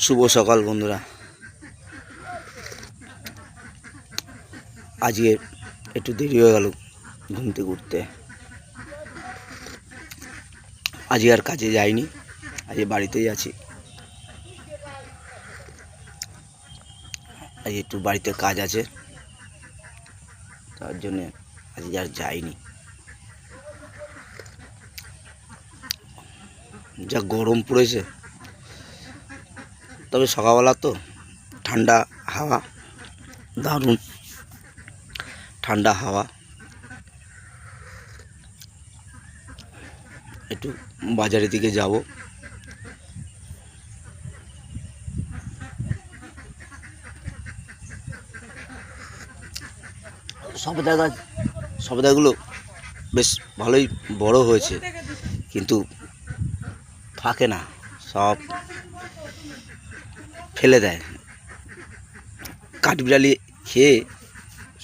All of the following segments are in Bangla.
শুভ সকাল বন্ধুরা। আজকে একটু দেরি হয়ে গেল ঘুম থেকে উঠতে। আজকে আর কাজে যাইনি, আজকে বাড়িতেই আছি। আজ একটু বাড়িতে কাজ আছে, তার জন্য আজকে আর যাইনি। যা গরম পড়েছে, তবে সকালবেলা তো ঠান্ডা হাওয়া, দারুণ ঠান্ডা হাওয়া। একটু বাজারের দিকে যাব। সবেদাগুলো বেশ ভালোই বড় হয়েছে, কিন্তু থাকে না, সব ফেলে দেয়। কাঠবিড়ালি খেয়ে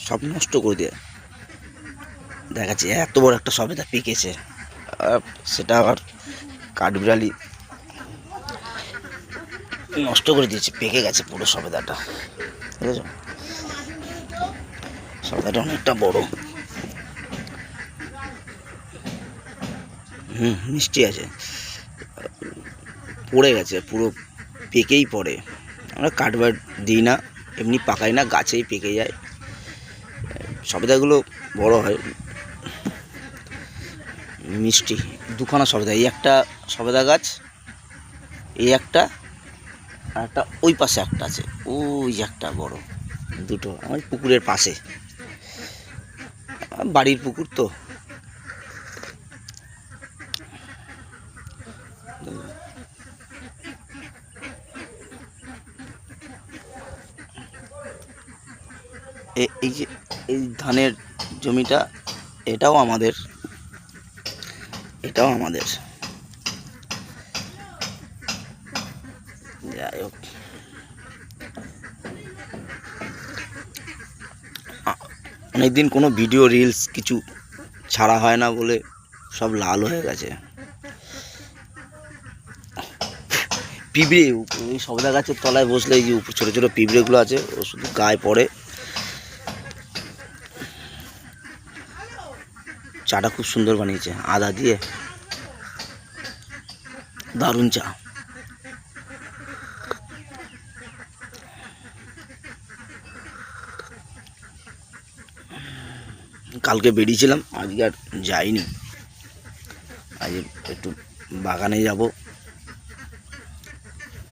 সব নষ্ট করে দেয়। দেখাচ্ছে এত বড় একটা সবেদা পেকেছে, সেটা আবার কাঠবিড়ালি নষ্ট করে দিয়েছে, পেকে গেছে পুরো সবেদাটা। বুঝেছ, সবেদাটা অনেকটা বড়, মিষ্টি আছে। পড়ে গেছে, পুরো পেকেই পড়ে। আমরা কাঠবাট দিই না, এমনি পাকাই না, গাছেই পেকে যায়। সবেদাগুলো বড় হয়, মিষ্টি। দুখানা সবেদা, এই একটা সবেদা গাছ, এই একটা, আর একটা ওই পাশে একটা আছে, ওই একটা বড়। দুটো আমার পুকুরের পাশে, বাড়ির পুকুর তো। এই যে এই ধানের জমিটা, এটাও আমাদের, এটাও আমাদের। যাই হোক, অনেকদিন কোনো ভিডিও রিলস কিছু ছাড়া হয় না বলে সব লাল হয়ে গেছে। পিঁপড়ে, ওই সবেদা গাছের তলায় বসলে এই যে ছোটো ছোটো পিঁপড়েগুলো আছে, ও শুধু গায়ে পড়ে। চাটা খুব সুন্দর বানিয়েছে, আদা দিয়ে, দারুণ চা। কালকে বেরিয়েছিলাম, আজকে আর যাইনি। আজ একটু বাগানে যাব,